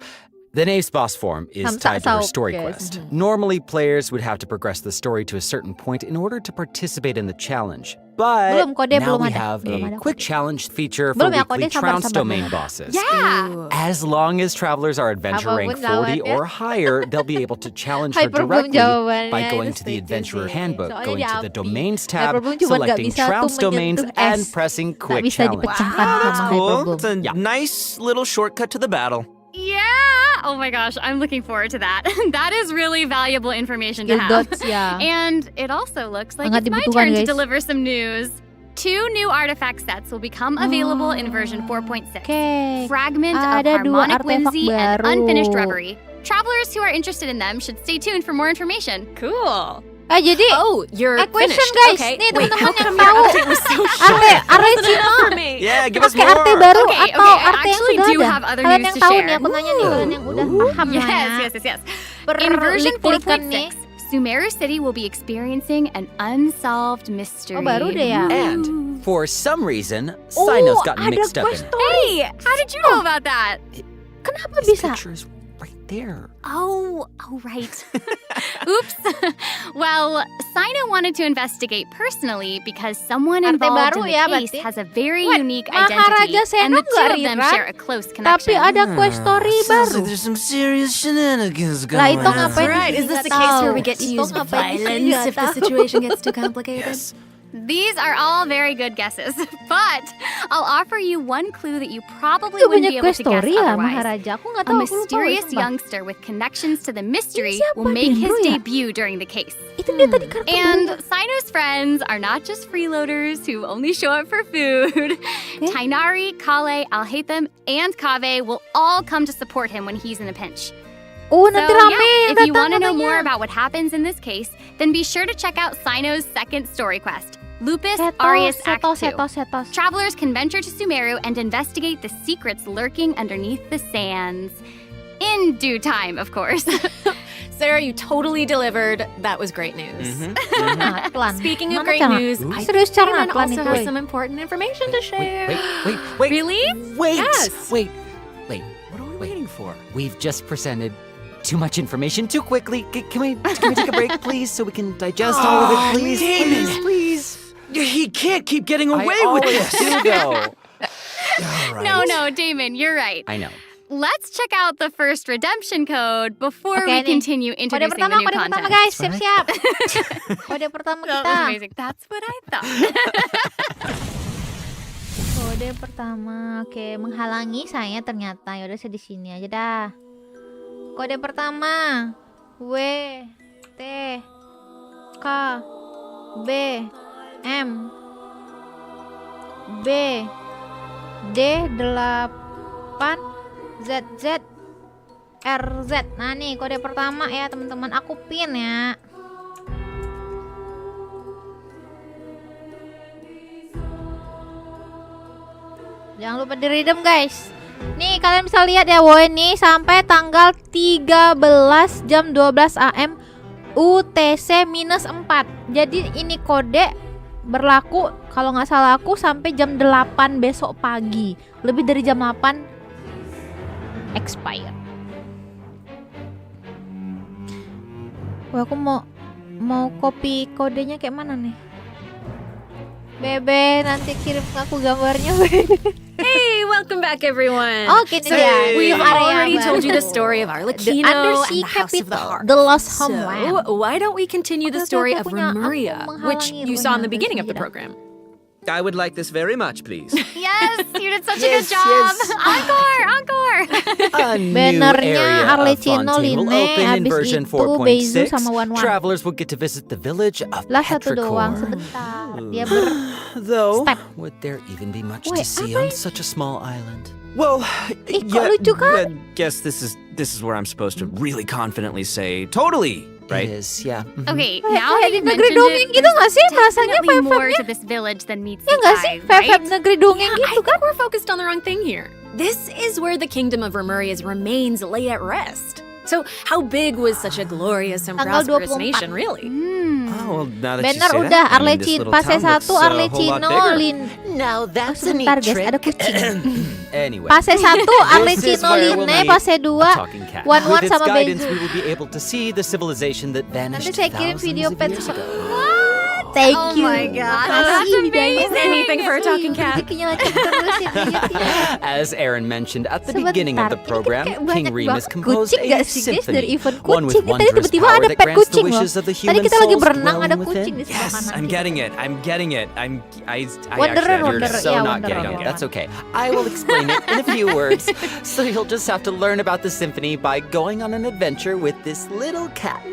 The knave's boss form is tied to her story quest. Normally, players would have to progress the story to a certain point in order to participate in the challenge. But Belum, kode now belum we ada. have Belum a ada quick kode. challenge feature for Belum ya, weekly kode, sabar, trounce sabar. domain bosses. Yeah. As long as travelers are adventure rank Apapun 40 lawannya. or higher, they'll be able to challenge her Hyperbloom directly jawabannya, by going itu to the setuju Adventurer sih. Handbook, Soalnya going to the diapi. Domains tab, Hyperbloom cuma nggak selecting bisa tuh trounce domains, menyentuh and S. pressing Nggak quick bisa challenge. dipecahkan That's sama cool. Hyperbloom. It's a nice little shortcut to the battle. Yeah. Oh my gosh, I'm looking forward to that. That is really valuable information to Skill have. dots ya. And it also looks like Sangat it's my dibutuhkan, turn to guys. deliver some news. 2 new artifact sets will become available in version 4.6. Oke. Fragment of Ada 2 Harmonic artefak Whimsy and baru. Unfinished Reverie. Travelers who are interested in them should stay tuned for more information. Cool. Jadi You're question finished. guys. Okay. Nih Wait, teman-teman how yang come your tahu update was so short? Arlecchino. Yeah, give us Pakai more. arte baru Okay, atau I arte yang actually sudah do ada? have other Kalian news yang to tahu share. nih, aku nanya nih kalian yang udah paham lah ya. Yes. In version Perlik-pelikan nih. 4.6, Sumeru City will be experiencing an unsolved mystery. Oh, baru deh ya. And for some reason, Cyno's gotten ada mixed up in quest it. Hey, how did you know about that? Kenapa This bisa? picture is right there. Oh, right. Oops. Well, Cyno wanted to investigate personally because someone Arte involved baru in the ya, case berarti? has a very What? unique Maharaja identity, and Sena the two nggak of them rerun? share a close Tapi connection. ada quest story Sounds baru. like there's some serious shenanigans going Lah itu on. ngapain? Right, is this the case where we get to use violence if the situation gets too complicated? Yes. These are all very good guesses, but I'll offer you one clue that you probably Itu wouldn't banyak be able quest to guess story ya otherwise. Maharaja. Aku nggak A tahu. aku lupa, mysterious sumpah. youngster with connections to the mystery siapa? will make his Dendro ya? debut during the case. Itu dia tadi kartu And baru. Cyno's friends are not just freeloaders who only show up for food. Tainari, Kale, Alhaitham, and Kave will all come to support him when he's in a pinch. Oh, nanti rame yang if you want to datang know more katanya. about what happens in this case, then be sure to check out Cyno's second story quest, Lupus Setos, Arius Act 2. setos. Travelers can venture to Sumeru and investigate the secrets lurking underneath the sands. In due time, of course. Sarah, you totally delivered. That was great news. Pelan. Speaking of Mana great cara? news, Serius cara Damon pelan also itu. has some important information to share. Wait. Really? Wait. Yes. Wait. What are we waiting for? We've just presented too much information too quickly. Can we take a break, please, so we can digest all of it, please? Damon. Please. He can't keep getting away I with always this. do, though. All right. No, Damon, you're right. I know. let's check out the first redemption code before we continue introducing the new kode content. pertama guys, siap-siap. Kode pertama That kita. was amazing. That's what I thought. Kode pertama, oke, menghalangi saya ternyata. Ya udah saya di sini aja dah. Kode pertama W T K B M B D 8 Z Z R Z. Nah nih kode pertama ya teman-teman, aku pin ya. Jangan lupa di redeem guys. Nih kalian bisa lihat ya, wow ini sampai tanggal 13 jam 12 AM UTC -4. Jadi ini kode berlaku kalau nggak salah aku sampai jam 8 besok pagi. Lebih dari jam 8 expire. Wah, aku mau copy kodenya kayak mana nih? Bebe, nanti kirim ke aku gambarnya. Hey, welcome back everyone. Okay, so we've already told you the story of Arlecchino Undersea and the House of the Capital, Heart. the Lost Homeland. So why don't we continue the story of Remuria, which you saw in the beginning of the program? I would like this very much, please. Yes, you did such a good job. Encore, encore. A new Bannernya area of Arlecchino, Fontaine will Line, open in abis version itu Bezu 4.6. sama Wan Wan. Travelers will get to visit the village of Lah satu doang Petrichor. sebentar. Dia Though, step. would there even be much Wait, to see on such a small island? Well, kok lucu kan? I guess this is where I'm supposed to really confidently say totally, right? It is, yeah. Okay, Kayak now that di you negeri mentioned dongeng it, gitu nggak sih bahasanya definitely more vibe-nya? to this village than meets Ya the nggak sih eye, right? vibe negeri dongeng I gitu kan? think we're focused on the wrong thing here. This is where the kingdom of Remuria's remains lay at rest. So how big was such a glorious and Tanggal prosperous 24. nation, really? Oh, well, now that you Banner say udah, that, I mean, this Arlecchino, little fase town 1 looks a whole lot Arlecchino, bigger. Now that's a sebentar neat guys, trick. ada kucing. Anyway, Fase 1 Arlecchino, where we'll Line, meet fase 2 a talking cat. Wan Wan With its sama guidance, Bezu. we will be able to see the civilization that Nanti vanished saya kirim thousands video of pet. years ago. Thank Oh you. my God, Makasih that's hidayahnya. amazing. Anything for a talking cat. Rezekinya lancar terus ya, Bezu. As Aaron mentioned at the Sebentar, beginning of the ini kan program, kayak King banyak Remus banget composed kucing a gak sih guys dari symphony, event one with kucing. Tadi wondrous tiba-tiba power ada that pet grants the kucing loh. wishes of the Tadi human kita lagi souls berenang ada dwelling kucing di within. sebelah Yes, kanan. I'm getting it. I'm getting it. I Wanderer, actually Wanderer. You're so Yeah, not Wanderer, getting it. Wanderer. That's okay. I will explain it in a few words. So you'll just have to learn about the symphony by going on an adventure with this little cat.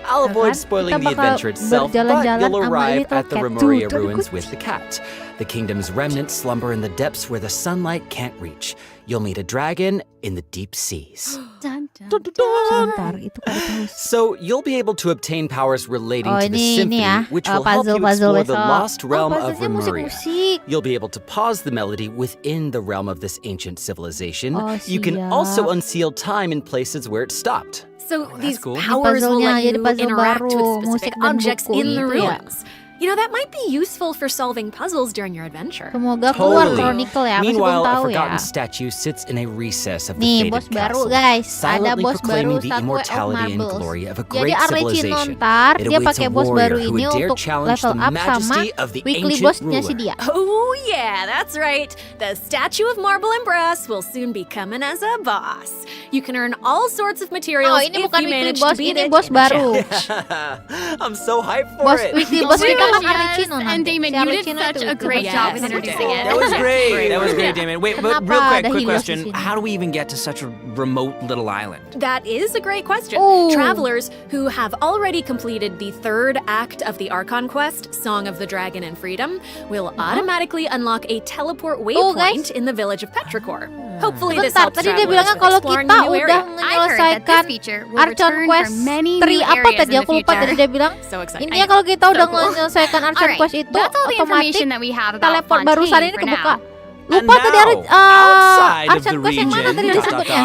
I'll avoid spoiling the adventure itself, but you'll arrive at the Remuria ruins with the cat. The kingdom's remnants slumber in the depths where the sunlight can't reach. You'll meet a dragon in the deep seas. Sebentar, itu kode terus. So you'll be able to obtain powers relating Oh, to the ini symphony, ya, which will help you puzzle explore the besok. lost realm of puzzle-nya Remuria. musik-musik. You'll be able to pause the melody within the realm of this ancient civilization. Oh, You can siap. also unseal time in places where it stopped. So these cool. powers will Puzzle-nya let jadi you puzzle interact baru, with musik specific dan objects buku in the gitu ya. ruins. You know, that might be useful for solving puzzles during your adventure. Semoga keluar Totally. Chronicle ya, masih belum Meanwhile, a tahu forgotten ya. statue sits in a recess of the Nih, fated bos baru castle, guys. Ada silently bos baru proclaiming the Statue of immortality and Marbles. glory of a Jadi great Arlecchino civilization. ntar It dia awaits pakai a bos baru warrior who ini would dare untuk challenge level the up sama majesty of the weekly ancient bossnya si ruler. dia. Oh yeah, that's right. The statue of marble and brass will soon be coming as a boss. You can earn all sorts of materials Oh, ini if bukan you weekly manage boss, to beat ini it bos in a baru. challenge. I'm so hyped for Bos it. weekly boss kita kan Yes, Arlecchino nanti. and Damon, Si you did Arlecchino such itu a great weekly job boss. with introducing it. That was great. That was great, Damon. Wait, but real Kenapa quick, ada quick Helios di question. sini? How do we even get to such a remote little island? That is a great question. Ooh. Travelers who have already completed the third act of the Archon quest, Song of the Dragon and Freedom, will automatically unlock a teleport waypoint in the village of Petrichor. Hopefully this Sebentar, helps tadi dia travelers bilangnya with kalau exploring kita the new udah area. I heard that menyelesaikan this feature will Archon return Quest for many 3 new apa areas tadi? in the Aku lupa tadi future. dia bilang. So exciting. Intinya kalau kita udah cool. menyelesaikan Archon Alright, Quest itu that's all the otomatis information that we have about teleport barusan Fontaine ini for kebuka. now. Lupa tadi outside of Archon the Quest yang mana region, tadi disebutnya?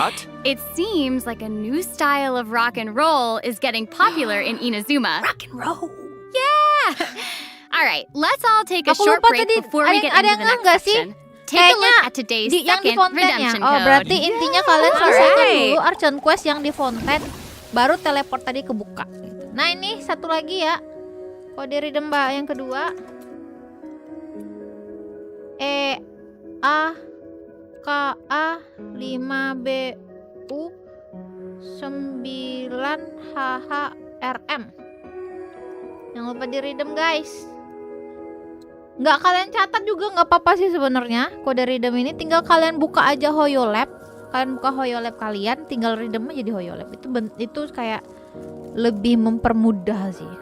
It seems like a new style of rock and roll is getting popular in Inazuma. Rock and roll. Yeah! All right, let's all take a Aku short lupa break tadi, before we get ada into yang the nggak next sih? section. Take a look Kayaknya at today's yang di second Fontaine ya. redemption Oh, code. berarti intinya kalian selesaikan Alright. dulu Archon Quest yang di Fontaine, baru teleport tadi kebuka. Gitu. Nah ini satu lagi ya, kode redeem Mbak yang kedua. KA5BU 9HHRM. Jangan lupa di redeem guys. Nggak kalian catat juga nggak apa-apa sih sebenarnya. Kode redeem ini tinggal kalian buka aja HoYoLab. Kalian buka HoYoLab kalian, tinggal redeem aja di HoYoLab. Itu kayak lebih mempermudah sih.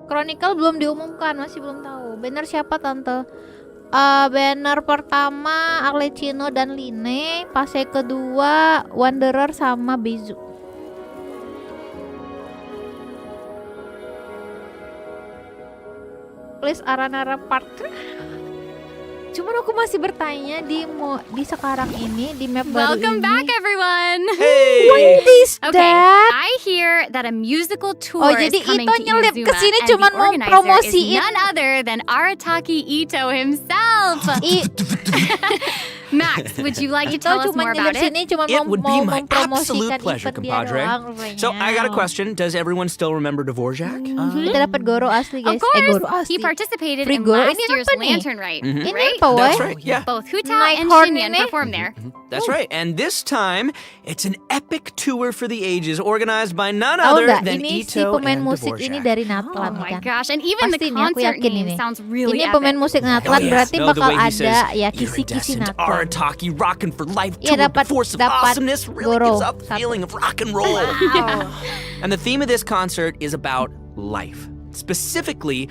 Chronicle belum diumumkan, masih belum tahu. Banner siapa tante? Banner pertama Arlechino dan Line, fase kedua Wanderer sama Bezu. Please Aranara part. Cuman aku masih bertanya di sekarang ini di map baru ini. Welcome back everyone. Hey. What is that? Okay, I hear that a musical tour is coming to nyelip Izuma, kesini and cuman the mau organizer is promosiin. none other than Arataki Ito himself. Max, would you like to tell us more about it? It would be my absolute pleasure, compadre. So I got a question. Does everyone still remember Dvorak? Kita dapat Goro asli guys. Of course, Goro asli. he participated Free in Goro. last Ini year's apa nih? Lantern Rite, Mhm. right? That's right, yeah. Both Huta Night and Horn Shinyan ini. performed there. That's right. And this time, it's an epic tour for the ages organized by none other than ini si Ito pemain and musik Dvorak. ini dari Natlan Oh my kan. gosh, and even Pasti the nih, aku concert yakin name ini. sounds really Ini epic. pemain musik Natlan berarti No, the bakal way he ada says ya kisi-kisi iridescent Natlan. Arataki rockin' for life Iya, tour, the dapat- force of dapat awesomeness really Goro gives up the satu. feeling of rock and roll. And the theme of this concert is about life. Specifically,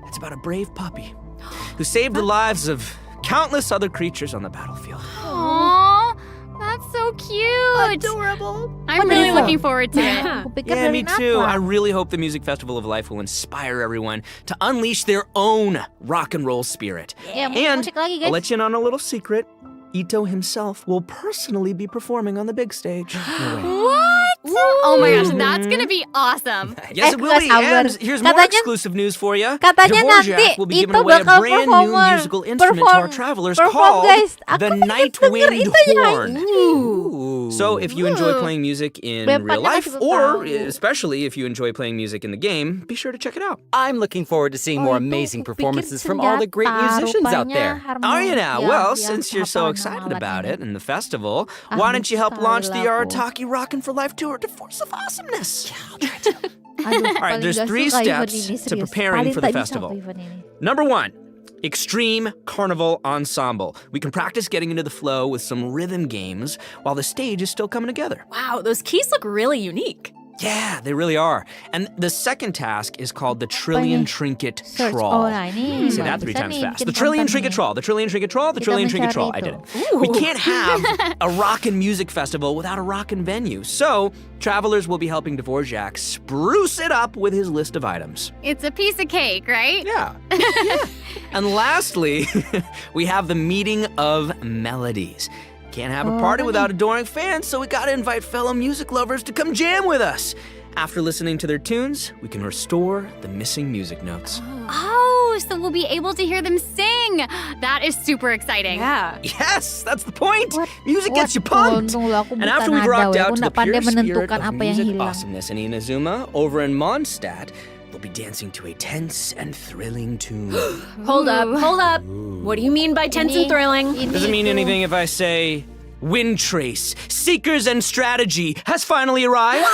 it's about a brave puppy who saved the lives of countless other creatures on the battlefield. Aww, that's so cute. Adorable. I'm really looking forward to it. Yeah, me too. I really hope the Music Festival of Life will inspire everyone to unleash their own rock and roll spirit. Ya, And musik lagi I'll guys. let you in on a little secret. Ito himself will personally be performing on the big stage. What? Oh my gosh, that's gonna be awesome. Yes, it will be. And here's more exclusive news for you. Katanya nanti Dvorak will be giving Ito away a bakal brand new musical instrument to our travelers called guys. Aku the pengen denger Nightwind Itonya. Horn. So if you enjoy playing music in Bempatnya real life, masih belum or tahu. especially if you enjoy playing music in the game, be sure to check it out. I'm looking forward to seeing more amazing performances from all the great musicians out there. Are you now? Well, since you're so excited about it and the festival, why don't you help launch the Arataki Rockin' for Life tour to Force of Awesomeness? Yeah, I'll try to. Aduh, All right, there's paling 3 gak suka steps event ini, to serius. preparing Paling for the tak bisa festival. aku event ini. Number 1, Extreme Carnival Ensemble. We can practice getting into the flow with some rhythm games while the stage is still coming together. Wow, those keys look really unique. Yeah, they really are. And the second task is called the Trillion Trinket Search. Trawl. Oh, nah ini Say that 3 bisa times nih, fast. bikin The Trillion konten Trinket nih. Trawl, the Trillion Trinket Trawl, the Kita Trillion Trinket mencari Trawl. I did it. itu. We can't have a rockin' music festival without a rockin' venue. So, travelers will be helping Dvorak spruce it up with his list of items. It's a piece of cake, right? Yeah. And lastly, we have the Meeting of Melodies. Can't have a party without adoring fans, so we gotta invite fellow music lovers to come jam with us. After listening to their tunes, we can restore the missing music notes. Oh, so we'll be able to hear them sing. That is super exciting. Yeah. Yes, that's the point. Music gets you pumped. And after we've rocked out to the pure spirit of music awesomeness in Inazuma, over in Mondstadt, we'll be dancing to a tense and thrilling tune. Hold up. What do you mean by tense and thrilling? Does it mean anything if I say Wind Trace, Seekers and Strategy has finally arrived?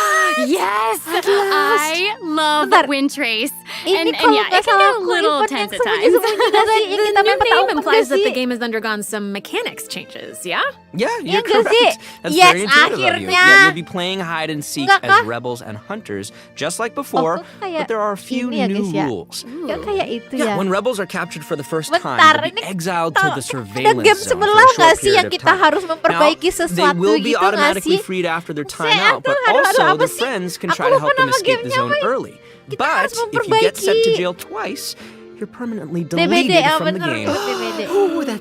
Yes! I love Wind Trace. And yeah, it can get a little tense at times. The new name implies that the game has undergone some mechanics changes, yeah? Yeah, you're nggak correct. sih? That's Yes, very intuitive of you. akhirnya. Yeah, you'll be playing hide and seek Nggak as kah? rebels and hunters, just like before, kok kayak but there are a few ini ya, new guys, ya? rules. Ya kayak itu Yeah, ya. when rebels are captured for the first time, Bentar, they'll be ini exiled to the ada surveillance game zone for sebelah a short nggak sih period yang of kita time. harus memperbaiki Now, sesuatu they will be gitu nggak automatically sih? freed after their Saya timeout, but aduh, also apa their sih? friends can Aku try to lupa help them nama escape the gamenya, zone Boy. early. Kita But harus if you get sent to memperbaiki. jail twice, you're permanently DBD deleted ya from the bener, game. DBD. Ooh, that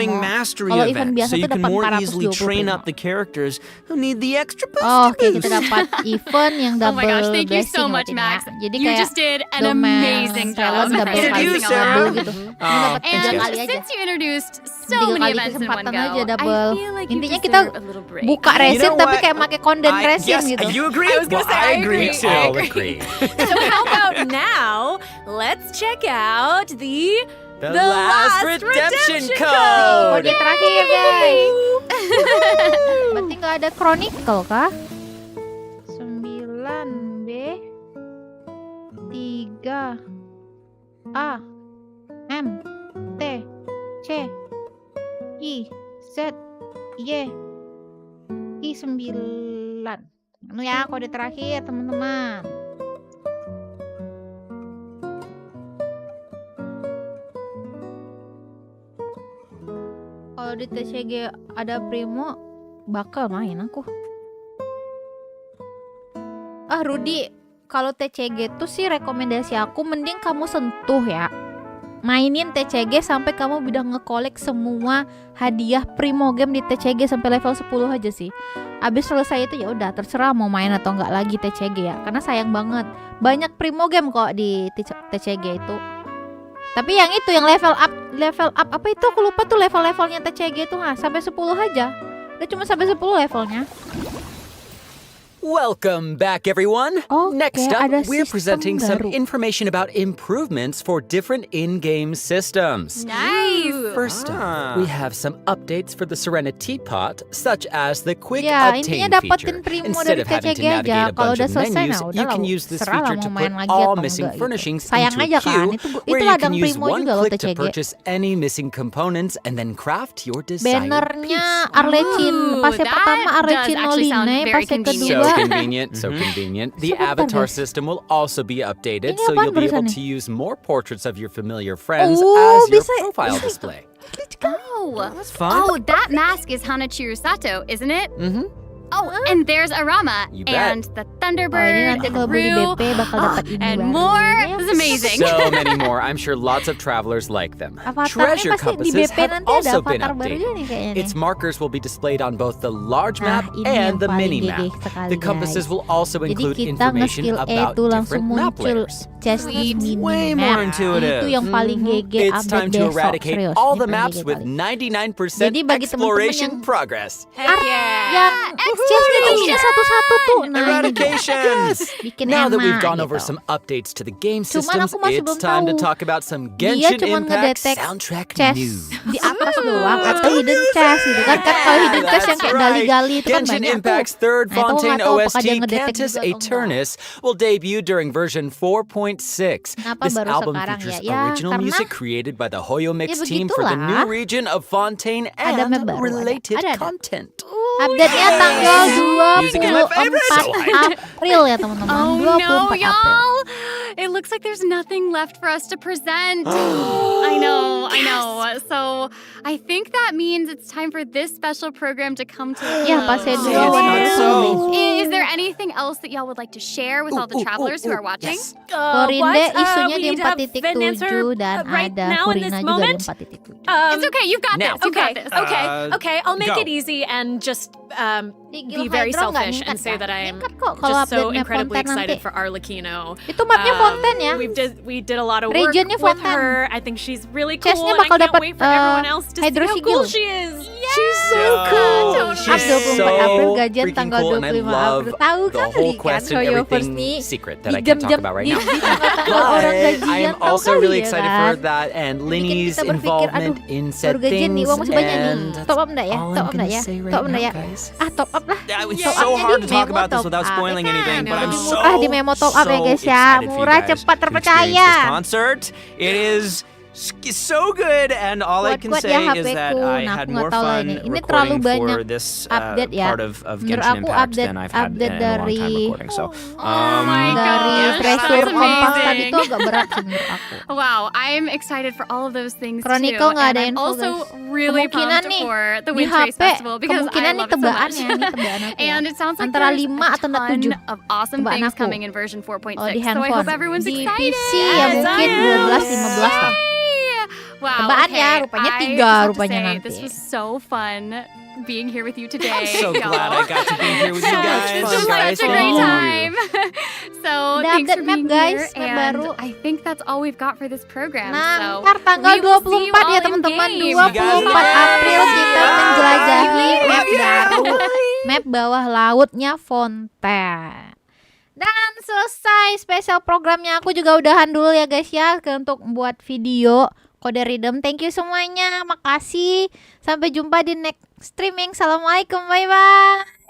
ongoing semua. mastery Kalau event event, biasa so you tuh can dapat more 420 easily train primo. up the characters who need the extra boost. Oke, kita dapat event yang Oh my double gosh, thank you blessing so much, berarti Max. ya. Jadi You kayak just did an domain amazing challenge job. double Thank kali you, double Sarah. gitu. Ini dapat And 3 kali aja. since you introduced so 3 many kali events in one kesempatan go, aja double. I feel like you Intinya kita deserve a little break. buka resin You know tapi what? kayak pakai konden resin Yes, gitu. you agree? I was gonna say, I agree. I'll agree. So how about now, let's check out the last redemption code. Kode terakhir guys. Berarti nggak ada chronicle kah? 9 A M T C I Z Y I 9. Anu ya kode terakhir teman-teman. Kalau di TCG ada Primo bakal main aku. Rudi, kalau TCG tuh sih rekomendasi aku mending kamu sentuh ya. Mainin TCG sampai kamu udah ngekolek semua hadiah Primo game di TCG sampai level 10 aja sih. Abis selesai itu ya udah terserah mau main atau enggak lagi TCG ya. Karena sayang banget. Banyak Primo game kok di TCG itu. Tapi yang itu yang level up apa itu aku lupa tuh level-levelnya TCG itu sampai 10 aja. Udah cuma sampai 10 levelnya. Welcome back, everyone. Next up, we're presenting some information about improvements for different in-game systems. Nice. First up, we have some updates for the Serenity Pot, such as the quick Ya, obtain intinya dapetin feature. Primo Instead dari of having TCG to aja. navigate a Kalau bunch udah of selesai menus, udah you lah. can use this Serah lah feature mau to main put lagi all atau missing enggak gitu. furnishings Sayang into aja a queue, kan, itu where you ladang can use Primo one juga loh click to TCG. purchase any missing components and then craft your desired Bannernya Arlecchino, fase pertama Arlecchino Line, fase kedua. So convenient. The avatar system will also be updated, so you'll be able to use more portraits of your familiar friends as your profile display. Oh, that's fun. Oh, that mask is Hanachiru Sato, isn't it? Mm-hmm. Oh, and there's Arama You bet. and the Thunderbird nanti kalau beli Rue, BP bakal dapat ini and baru. more. This is amazing. So many more. I'm sure lots of travelers like them. Avatarnya Treasure pasti di compasses BP have nanti ada also been avatar baru updated. nih kayaknya. Its markers will be displayed on both the large Nah, map ini yang and the paling mini map. gede sekali, The compasses guys. will also Jadi include kita information nge-skill about itu langsung different map muncul layers. chestnut mini Way map. more intuitive. Itu yang paling GG It's update time to besok, eradicate serius. all Ini the paling maps GG with kali. 99% Jadi bagi teman-teman exploration yang progress. yang chestnya tuh isi satu-satu tuh. Nah, Eradications! bikin Now that enak we've gone gitu. over some updates to the game Cuman systems, aku masih it's belum time to tahu. talk about some Dia Genshin cuma Impact ngedetek soundtrack chest news. di atas doang atau hidden chest gitu kan. Kalau hidden chest yang kayak gali-gali itu kan Genshin banyak Impact's tuh. third Nah, itu aku Fontaine nggak tahu apakah OST, dia ngedetek Cantus juga atau enggak. Aeternus, will debut during version 4.6. Kenapa This baru album sekarang features ya? Ya, original karena music created by the Hoyo Mix ya team for the begitulah. new region of Fontaine Ada and map baru, related ada. content. Update-nya tanggal Music is my favorite. 24 April ya teman-teman. Oh 24 no, April. y'all! It looks like there's nothing left for us to present. I know. So I think that means it's time for this special program to come to a Ya, close. pas dulu Is there anything else that y'all would like to share with all the travelers who are watching? Korinde isunya di 4.7 dan ada Furina juga di 4.7. It's okay, you've got Now. this. You got this. Okay, I'll make go. it easy and just be Gil very Hydro nggak selfish ningkat and say kan? that I am Ningkat kok kalau just so update map incredibly Fontaine excited nanti. for Arlecchino. Itu mapnya Fontaine ya. We did a lot of work Regionnya with Fontaine. her. I think she's really cool Chestnya and I bakal can't dapat wait for everyone else to see Hydro how Sigil. cool she is. She's so cool. Up 24 April gajian freaking tanggal cool, and I 25 love April. Tahu the kali whole kan quest and Hoyo everything first nih secret that I can't talk about right now. Di tengah-tengah orang But I gajian am tahu also kali really ya excited kan. for that and Linny's kita berpikir, involvement aduh, in set baru gajian nih, things uang masih banyak nih. and Top up enggak ya? all Top I'm up enggak gonna ya? say right Top up enggak now, ya? guys. Top up lah. It's Top so upnya hard di to talk memo about this top without up, spoiling ya kan? anything, but I'm Lebih so, murah di memo top up ya guys ya. excited for you Murah, guys cepat, to terpercaya. experience this concert. It is so good, and all I can Kuat-kuat say ya is that HP-ku. I Nah, had aku more nggak tahu lah fun ini. Ini terlalu recording for banyak this update ya. part of Menurut Genshin aku Impact update than I've had in update a long time dari recording. So, dari Treasure that's Kompas amazing. tadi tuh agak berat sih menurut aku. Wow, I'm excited for all of those things Chronicle too. nggak And ada I'm info, also guys. really Kemungkinan pumped nih for the di Wind Trace HP Festival because kemungkinan I nih love it so tebaan much. ya, ini tebaan aku ya. And it sounds like Antara there's 5 atau a 7 ton of awesome tebaan things aku. coming in version 4.6. Oh, di So I handphone. hope everyone's Di excited. PC ya mungkin 12-15 lah. Wow, Tebaan okay. ya, rupanya 3 I just have to rupanya say, nanti. This was so fun being here with you today. I'm so glad I got to be here with you guys. This was guys. such a great time. So Udah thanks for update map, being guys, here, map and baru. I think that's all we've got for this program. Nah, so ntar tanggal we will see you 24 all ya in teman-teman. game. 24 April kita menjelajahi map baru. Map bawah lautnya Fontaine. Dan selesai spesial programnya. Aku juga udahan dulu ya guys ya untuk membuat video kode rhythm. Thank you semuanya. Makasih. Sampai jumpa di next streaming. Assalamualaikum. Bye bye.